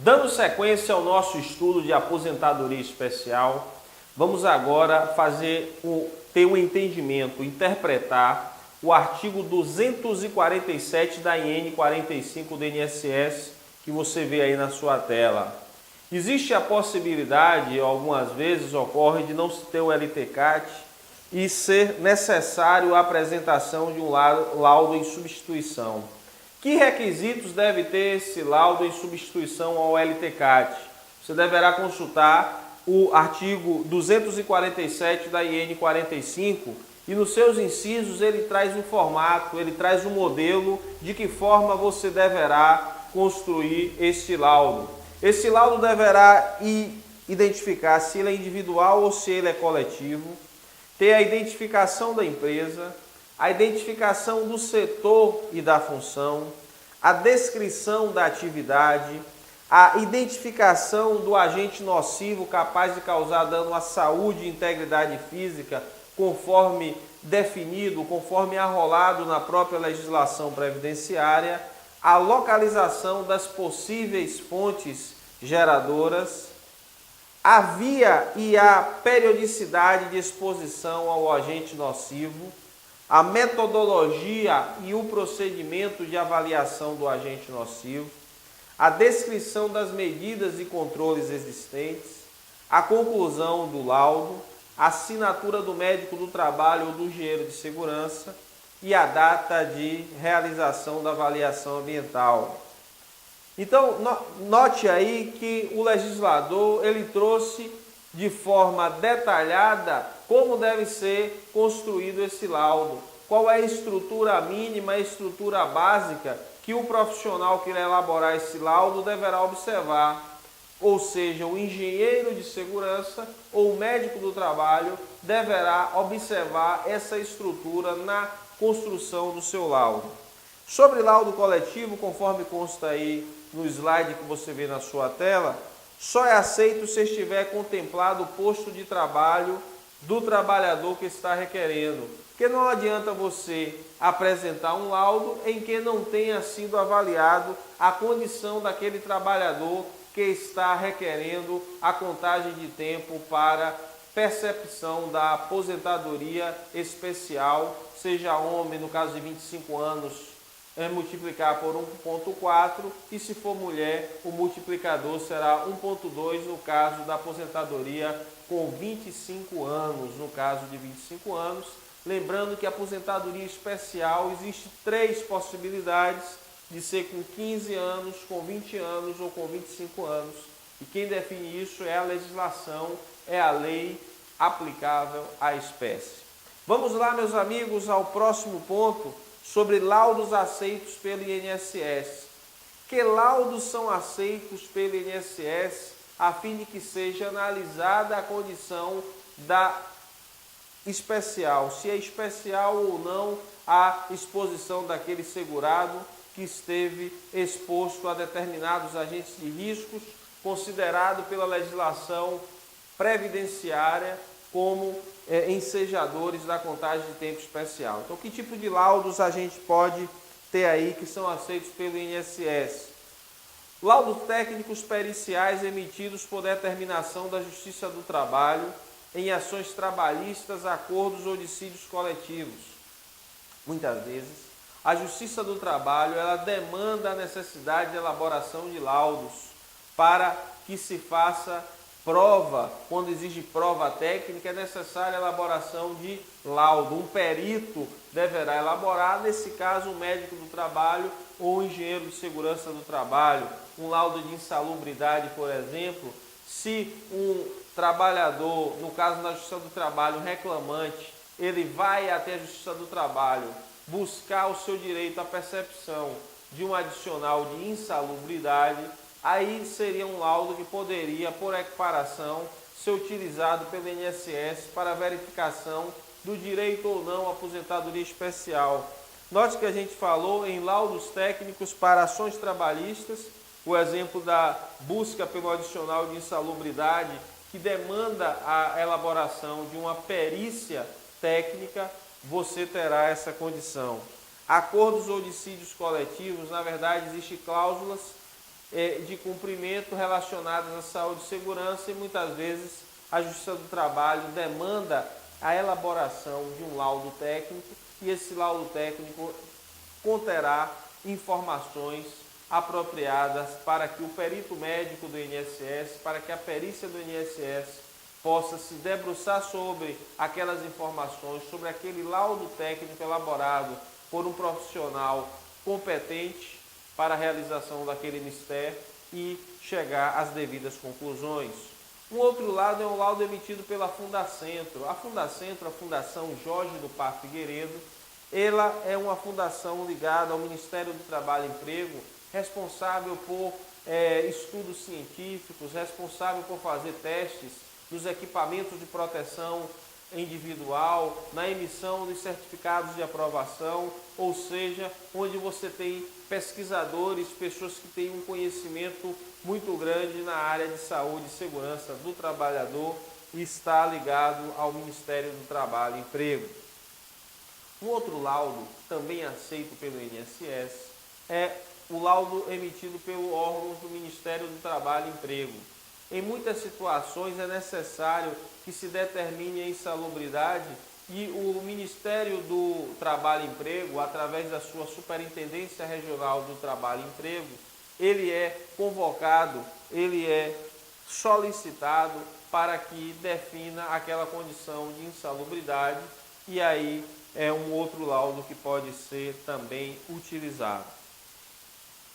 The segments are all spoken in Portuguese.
Dando sequência ao nosso estudo de aposentadoria especial, vamos agora ter um entendimento, interpretar o artigo 247 da IN 45 do INSS, que você vê aí na sua tela. Existe a possibilidade, algumas vezes ocorre, de não se ter o LTCAT e ser necessário a apresentação de um laudo em substituição. Que requisitos deve ter esse laudo em substituição ao LTCAT? Você deverá consultar o artigo 247 da IN 45 e nos seus incisos ele traz um formato, ele traz um modelo de que forma você deverá construir este laudo. Esse laudo deverá identificar se ele é individual ou se ele é coletivo, ter a identificação da empresa, a identificação do setor e da função, a descrição da atividade, a identificação do agente nocivo capaz de causar dano à saúde e integridade física, conforme definido, conforme arrolado na própria legislação previdenciária, a localização das possíveis fontes geradoras, a via e a periodicidade de exposição ao agente nocivo, a metodologia e o procedimento de avaliação do agente nocivo, a descrição das medidas e controles existentes, a conclusão do laudo, a assinatura do médico do trabalho ou do engenheiro de segurança e a data de realização da avaliação ambiental. Então, note aí que o legislador ele trouxe de forma detalhada como deve ser construído esse laudo, qual é a estrutura mínima, a estrutura básica que o profissional que irá elaborar esse laudo deverá observar, ou seja, o engenheiro de segurança ou o médico do trabalho deverá observar essa estrutura na construção do seu laudo. Sobre laudo coletivo, conforme consta aí no slide que você vê na sua tela, só é aceito se estiver contemplado o posto de trabalho do trabalhador que está requerendo. Porque não adianta você apresentar um laudo em que não tenha sido avaliado a condição daquele trabalhador que está requerendo a contagem de tempo para percepção da aposentadoria especial, seja homem, no caso de 25 anos, multiplicar por 1,4 e se for mulher, o multiplicador será 1,2 no caso da aposentadoria com 25 anos, no caso de 25 anos. Lembrando que a aposentadoria especial existe 3 possibilidades de ser com 15 anos, com 20 anos ou com 25 anos. E quem define isso é a legislação, é a lei aplicável à espécie. Vamos lá, meus amigos, ao próximo ponto, sobre laudos aceitos pelo INSS. Que laudos são aceitos pelo INSS a fim de que seja analisada a condição da especial, se é especial ou não a exposição daquele segurado que esteve exposto a determinados agentes de riscos, considerado pela legislação previdenciária como ensejadores da contagem de tempo especial. Então, que tipo de laudos a gente pode ter aí que são aceitos pelo INSS? Laudos técnicos periciais emitidos por determinação da Justiça do Trabalho em ações trabalhistas, acordos ou dissídios coletivos. Muitas vezes, a Justiça do Trabalho ela demanda a necessidade de elaboração de laudos para que se faça prova. Quando exige prova técnica, é necessária a elaboração de laudo. Um perito deverá elaborar, nesse caso, um médico do trabalho ou um engenheiro de segurança do trabalho. Um laudo de insalubridade, por exemplo, se um trabalhador, no caso da Justiça do Trabalho, um reclamante, ele vai até a Justiça do Trabalho buscar o seu direito à percepção de um adicional de insalubridade, aí seria um laudo que poderia, por equiparação, ser utilizado pelo INSS para verificação do direito ou não à aposentadoria especial. Note que a gente falou em laudos técnicos para ações trabalhistas, o exemplo da busca pelo adicional de insalubridade, que demanda a elaboração de uma perícia técnica, você terá essa condição. Acordos ou dissídios coletivos, na verdade, existem cláusulas de cumprimento relacionadas à saúde e segurança, e muitas vezes a Justiça do Trabalho demanda a elaboração de um laudo técnico, e esse laudo técnico conterá informações apropriadas para que o perito médico do INSS, para que a perícia do INSS possa se debruçar sobre aquelas informações, sobre aquele laudo técnico elaborado por um profissional competente para a realização daquele mistério e chegar às devidas conclusões. Um outro lado é um laudo emitido pela Fundacentro. A Fundacentro, a Fundação Jorge do Par Figueiredo, ela é uma fundação ligada ao Ministério do Trabalho e Emprego, responsável por estudos científicos, responsável por fazer testes dos equipamentos de proteção individual, na emissão de certificados de aprovação, ou seja, onde você tem pesquisadores, pessoas que têm um conhecimento muito grande na área de saúde e segurança do trabalhador, e está ligado ao Ministério do Trabalho e Emprego. Um outro laudo, também aceito pelo INSS, é o laudo emitido pelo órgão do Ministério do Trabalho e Emprego. Em muitas situações é necessário que se determine a insalubridade e o Ministério do Trabalho e Emprego, através da sua Superintendência Regional do Trabalho e Emprego, ele é convocado, ele é solicitado para que defina aquela condição de insalubridade, e aí é um outro laudo que pode ser também utilizado.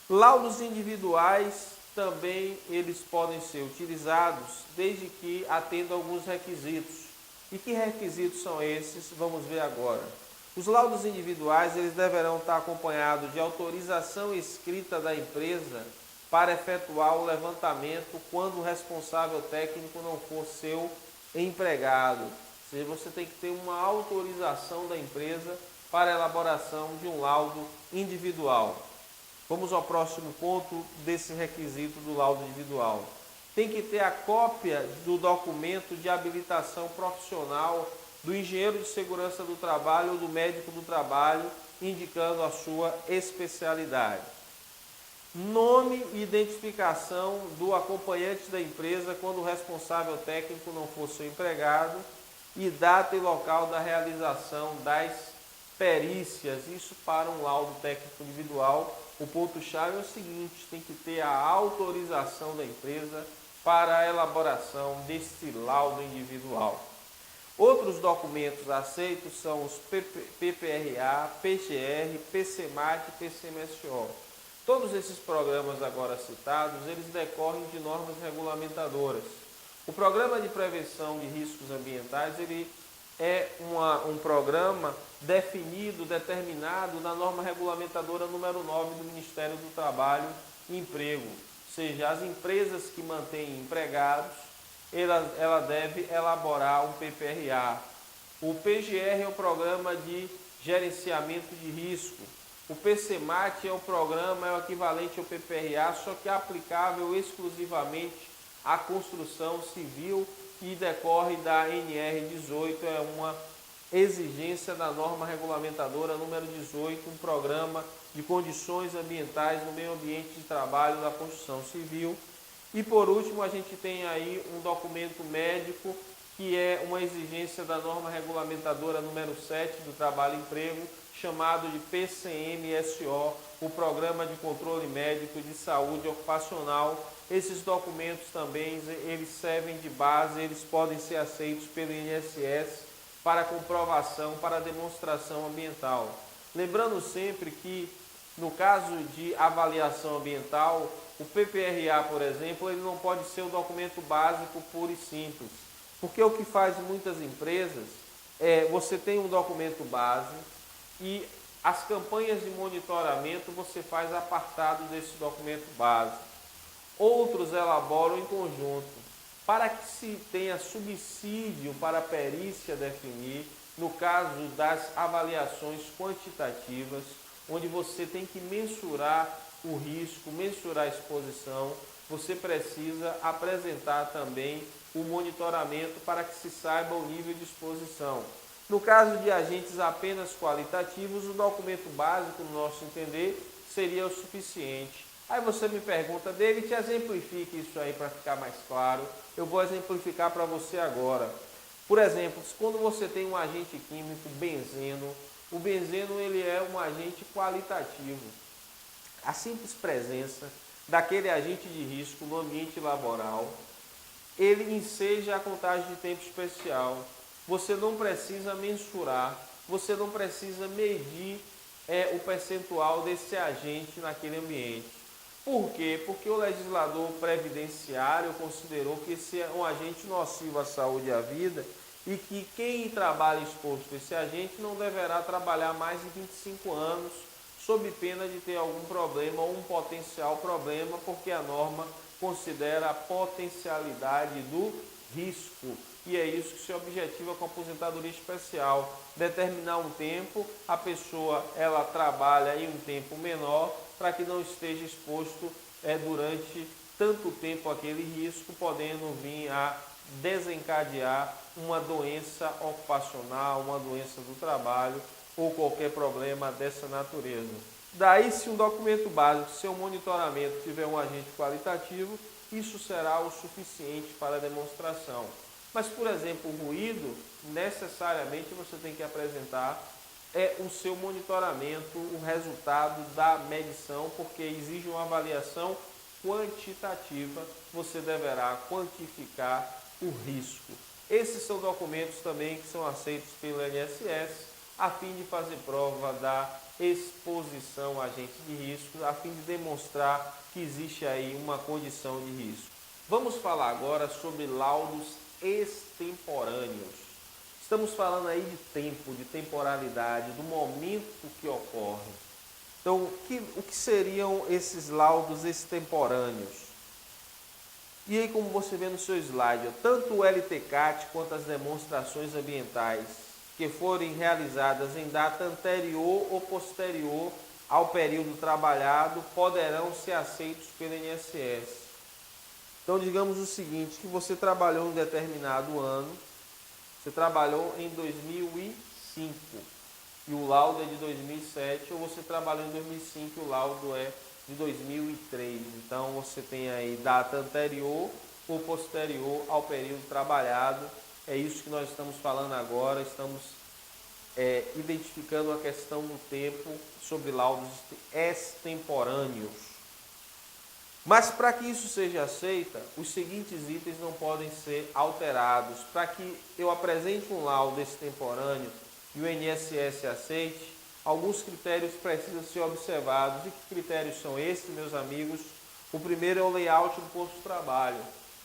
Laudos individuais também eles podem ser utilizados desde que atendam alguns requisitos. E que requisitos são esses? Vamos ver agora. Os laudos individuais eles deverão estar acompanhados de autorização escrita da empresa para efetuar o levantamento quando o responsável técnico não for seu empregado. Ou seja, você tem que ter uma autorização da empresa para a elaboração de um laudo individual. Vamos ao próximo ponto desse requisito do laudo individual. Tem que ter a cópia do documento de habilitação profissional do engenheiro de segurança do trabalho ou do médico do trabalho, indicando a sua especialidade. Nome e identificação do acompanhante da empresa quando o responsável técnico não for seu empregado, e data e local da realização das perícias. Isso para um laudo técnico individual. O ponto-chave é o seguinte: tem que ter a autorização da empresa para a elaboração desse laudo individual. Outros documentos aceitos são os PPRA, PGR, PCMAT e PCMSO. Todos esses programas agora citados, eles decorrem de normas regulamentadoras. O Programa de Prevenção de Riscos Ambientais, ele é um programa definido, determinado na norma regulamentadora número 9 do Ministério do Trabalho e Emprego. Ou seja, as empresas que mantêm empregados, ela deve elaborar um PPRA. O PGR é o Programa de Gerenciamento de Risco. O PCMAT é o programa, é o equivalente ao PPRA, só que é aplicável exclusivamente à construção civil e decorre da NR18, é uma exigência da norma regulamentadora número 18, um programa de condições ambientais no meio ambiente de trabalho da construção civil. E por último, a gente tem aí um documento médico, que é uma exigência da norma regulamentadora número 7 do Trabalho e Emprego, chamado de PCMSO, o Programa de Controle Médico de Saúde Ocupacional. Esses documentos também, eles servem de base, eles podem ser aceitos pelo INSS para comprovação, para demonstração ambiental. Lembrando sempre que, no caso de avaliação ambiental, o PPRA, por exemplo, ele não pode ser o documento básico puro e simples. Porque o que faz muitas empresas é, você tem um documento base e as campanhas de monitoramento você faz apartado desse documento base. Outros elaboram em conjunto, para que se tenha subsídio para a perícia definir, no caso das avaliações quantitativas, onde você tem que mensurar o risco, mensurar a exposição, você precisa apresentar também o monitoramento para que se saiba o nível de exposição. No caso de agentes apenas qualitativos, o documento básico, no nosso entender, seria o suficiente. Aí você me pergunta, David, exemplifique isso aí para ficar mais claro. Eu vou exemplificar para você agora. Por exemplo, quando você tem um agente químico, benzeno, o benzeno ele é um agente qualitativo. A simples presença daquele agente de risco no ambiente laboral, ele enseja a contagem de tempo especial. Você não precisa mensurar, você não precisa medir o percentual desse agente naquele ambiente. Por quê? Porque o legislador previdenciário considerou que esse é um agente nocivo à saúde e à vida e que quem trabalha exposto a esse agente não deverá trabalhar mais de 25 anos sob pena de ter algum problema ou um potencial problema, porque a norma considera a potencialidade do risco. E é isso que se objetiva com a aposentadoria especial, determinar um tempo, a pessoa ela trabalha em um tempo menor para que não esteja exposto durante tanto tempo aquele risco, podendo vir a desencadear uma doença ocupacional, uma doença do trabalho ou qualquer problema dessa natureza. Daí, se um documento básico, seu monitoramento tiver um agente qualitativo, isso será o suficiente para a demonstração. Mas, por exemplo, o ruído, necessariamente você tem que apresentar o seu monitoramento, o resultado da medição, porque exige uma avaliação quantitativa, você deverá quantificar o risco. Esses são documentos também que são aceitos pelo INSS, a fim de fazer prova da exposição a agente de risco, a fim de demonstrar que existe aí uma condição de risco. Vamos falar agora sobre laudos extemporâneos. Estamos falando aí de tempo, de temporalidade, do momento que ocorre. Então, o que seriam esses laudos extemporâneos? E aí, como você vê no seu slide, tanto o LTCAT quanto as demonstrações ambientais que forem realizadas em data anterior ou posterior ao período trabalhado poderão ser aceitos pelo INSS. Então, digamos o seguinte, que você trabalhou em determinado ano, você trabalhou em 2005 e o laudo é de 2007, ou você trabalhou em 2005 e o laudo é de 2003. Então, você tem aí data anterior ou posterior ao período trabalhado. É isso que nós estamos falando agora, estamos identificando a questão do tempo sobre laudos extemporâneos. Mas para que isso seja aceito, os seguintes itens não podem ser alterados. Para que eu apresente um laudo extemporâneo e o INSS aceite, alguns critérios precisam ser observados. E que critérios são esses, meus amigos? O primeiro é o layout do posto de trabalho.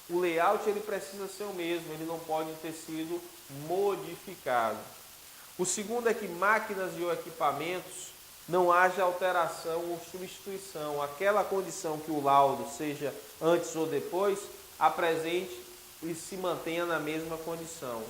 O layout ele precisa ser o mesmo, ele não pode ter sido modificado. O segundo é que máquinas e equipamentos não haja alteração ou substituição. Aquela condição que o laudo seja antes ou depois, apresente e se mantenha na mesma condição.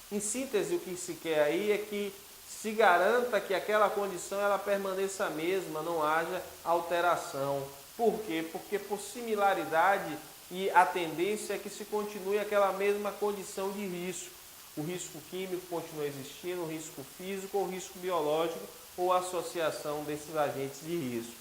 Em síntese, o que se quer aí é que se garanta que aquela condição ela permaneça a mesma, não haja alteração. Por quê? Porque por similaridade e a tendência é que se continue aquela mesma condição de risco. O risco químico continua existindo, o risco físico ou o risco biológico ou associação desses agentes de risco.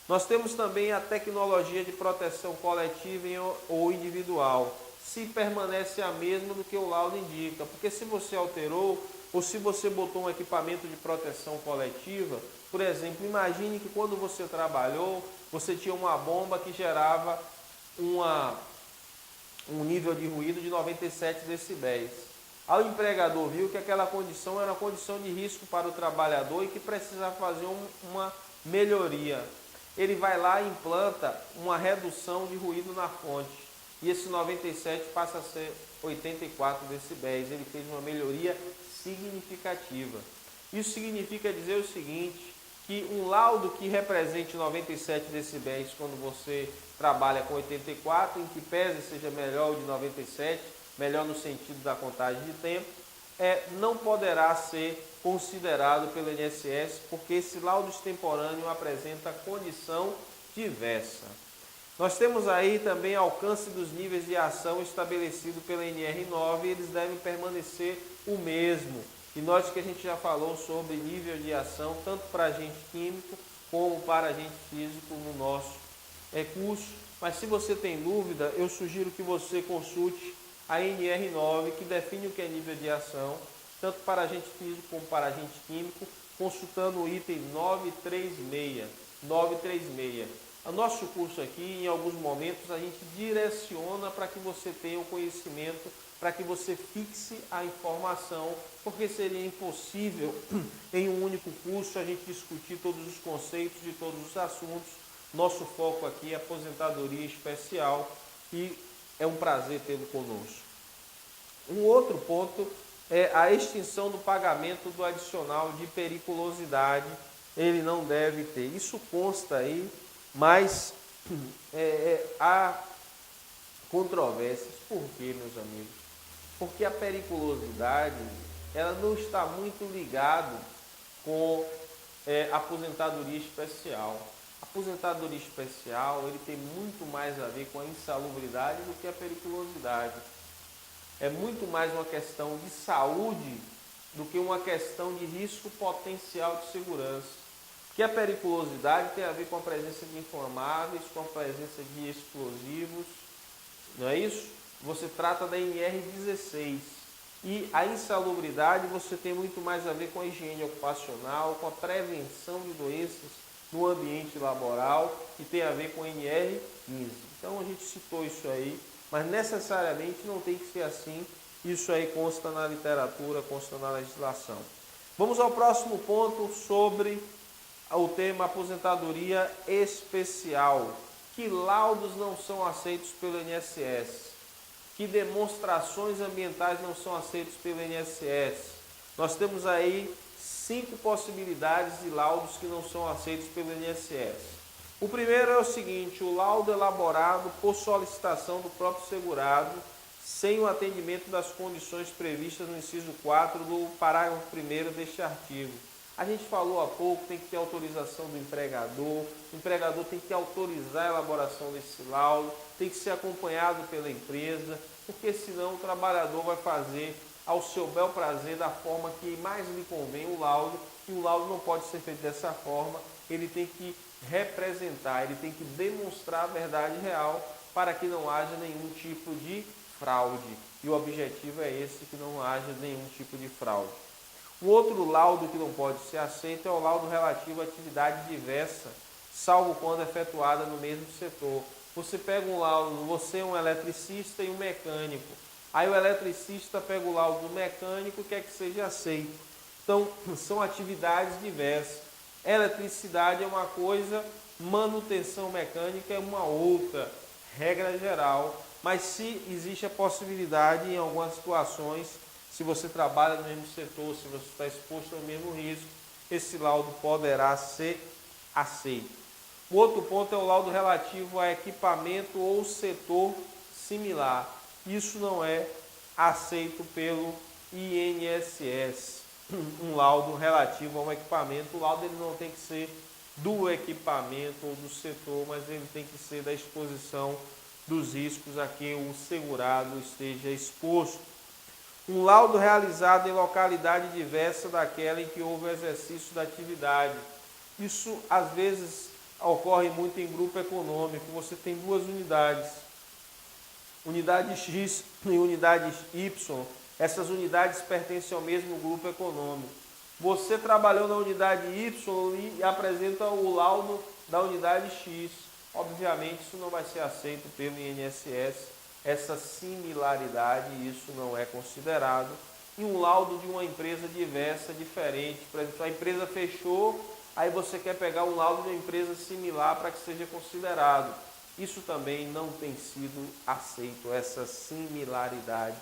Nós temos também a tecnologia de proteção coletiva ou individual, se permanece a mesma do que o laudo indica, porque se você alterou ou se você botou um equipamento de proteção coletiva, por exemplo, imagine que quando você trabalhou, você tinha uma bomba que gerava um nível de ruído de 97 decibéis. O empregador viu que aquela condição era uma condição de risco para o trabalhador e que precisava fazer uma melhoria. Ele vai lá e implanta uma redução de ruído na fonte. E esse 97 passa a ser 84 decibéis. Ele fez uma melhoria significativa. Isso significa dizer o seguinte, que um laudo que represente 97 decibéis quando você trabalha com 84, em que pese seja melhor o de 97, melhor no sentido da contagem de tempo, não poderá ser considerado pelo INSS, porque esse laudo extemporâneo apresenta condição diversa. Nós temos aí também alcance dos níveis de ação estabelecido pela NR9, e eles devem permanecer o mesmo. E note que a gente já falou sobre nível de ação, tanto para agente químico como para agente físico no nosso curso, mas se você tem dúvida, eu sugiro que você consulte a NR9, que define o que é nível de ação, tanto para agente físico como para agente químico, consultando o item 936. 936. O nosso curso aqui, em alguns momentos, a gente direciona para que você tenha o conhecimento, para que você fixe a informação, porque seria impossível, em um único curso, a gente discutir todos os conceitos de todos os assuntos. Nosso foco aqui é aposentadoria especial e é um prazer tê-lo conosco. Um outro ponto é a extinção do pagamento do adicional de periculosidade. Ele não deve ter. Isso consta aí, mas há controvérsias. Por quê, meus amigos? Porque a periculosidade ela não está muito ligada com aposentadoria especial. A aposentadoria especial ele tem muito mais a ver com a insalubridade do que a periculosidade. É muito mais uma questão de saúde do que uma questão de risco potencial de segurança. Que a periculosidade tem a ver com a presença de inflamáveis, com a presença de explosivos, não é isso? Você trata da NR16. E a insalubridade você tem muito mais a ver com a higiene ocupacional, com a prevenção de doenças no ambiente laboral, que tem a ver com a NR15. Então a gente citou isso aí, mas necessariamente não tem que ser assim. Isso aí consta na literatura, consta na legislação. Vamos ao próximo ponto sobre o tema aposentadoria especial. Que laudos não são aceitos pelo INSS? Que demonstrações ambientais não são aceitos pelo INSS? Nós temos aí 5 possibilidades de laudos que não são aceitos pelo INSS. O primeiro é o seguinte: o laudo elaborado por solicitação do próprio segurado, sem o atendimento das condições previstas no inciso 4 do parágrafo 1º deste artigo. A gente falou há pouco, tem que ter autorização do empregador, o empregador tem que autorizar a elaboração desse laudo, tem que ser acompanhado pela empresa, porque senão o trabalhador vai fazer ao seu bel prazer, da forma que mais lhe convém o laudo, e o laudo não pode ser feito dessa forma, ele tem que representar, ele tem que demonstrar a verdade real para que não haja nenhum tipo de fraude. E o objetivo é esse, que não haja nenhum tipo de fraude. O outro laudo que não pode ser aceito é o laudo relativo à atividade diversa, salvo quando efetuada no mesmo setor. Você pega um laudo, você é um eletricista e um mecânico. Aí o eletricista pega o laudo do mecânico e quer que seja aceito. Então, são atividades diversas. Eletricidade é uma coisa, manutenção mecânica é uma outra, regra geral. Mas se existe a possibilidade, em algumas situações, se você trabalha no mesmo setor, se você está exposto ao mesmo risco, esse laudo poderá ser aceito. O outro ponto é o laudo relativo a equipamento ou setor similar. Isso não é aceito pelo INSS. Um laudo relativo a um equipamento, o laudo ele não tem que ser do equipamento ou do setor, mas ele tem que ser da exposição dos riscos a que o segurado esteja exposto. Um laudo realizado em localidade diversa daquela em que houve o exercício da atividade. Isso, às vezes, ocorre muito em grupo econômico. Você tem 2 unidades, unidade X e unidade Y. Essas unidades pertencem ao mesmo grupo econômico. Você trabalhou na unidade Y e apresenta o laudo da unidade X. Obviamente, isso não vai ser aceito pelo INSS. Essa similaridade, isso não é considerado. E um laudo de uma empresa diversa, diferente. Por exemplo, a empresa fechou, aí você quer pegar um laudo de uma empresa similar para que seja considerado. Isso também não tem sido aceito, essa similaridade.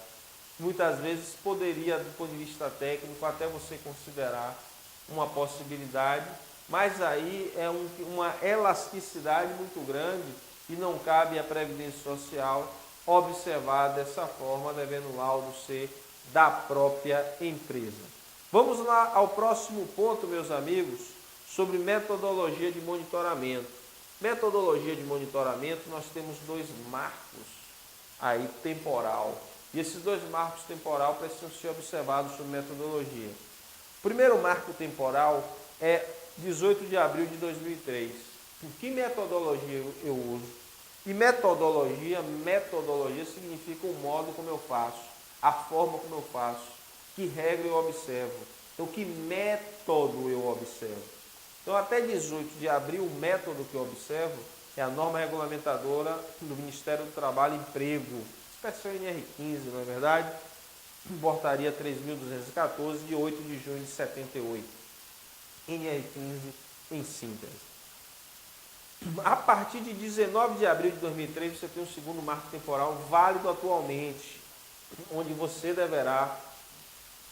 Muitas vezes poderia, do ponto de vista técnico, até você considerar uma possibilidade, mas aí é uma elasticidade muito grande e não cabe à Previdência Social observar dessa forma, devendo o laudo ser da própria empresa. Vamos lá ao próximo ponto, meus amigos, sobre metodologia de monitoramento. Metodologia de monitoramento, nós temos 2 marcos aí temporal. E esses 2 marcos temporal precisam ser observados sobre metodologia. O primeiro marco temporal é 18 de abril de 2003. Que metodologia eu uso? E metodologia significa o modo como eu faço, a forma como eu faço, que regra eu observo. Então, que método eu observo? Então, até 18 de abril, o método que eu observo é a norma regulamentadora do Ministério do Trabalho e Emprego, inspeção NR15, não é verdade? Portaria 3.214, de 8 de junho de 78. NR15 em síntese. A partir de 19 de abril de 2003, você tem um segundo marco temporal válido atualmente, onde você deverá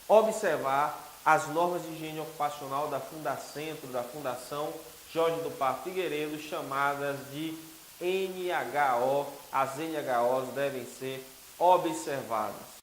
observar as normas de higiene ocupacional da Fundacentro, da Fundação Jorge do Parto Figueiredo, chamadas de NHO. As NHOs devem ser observadas.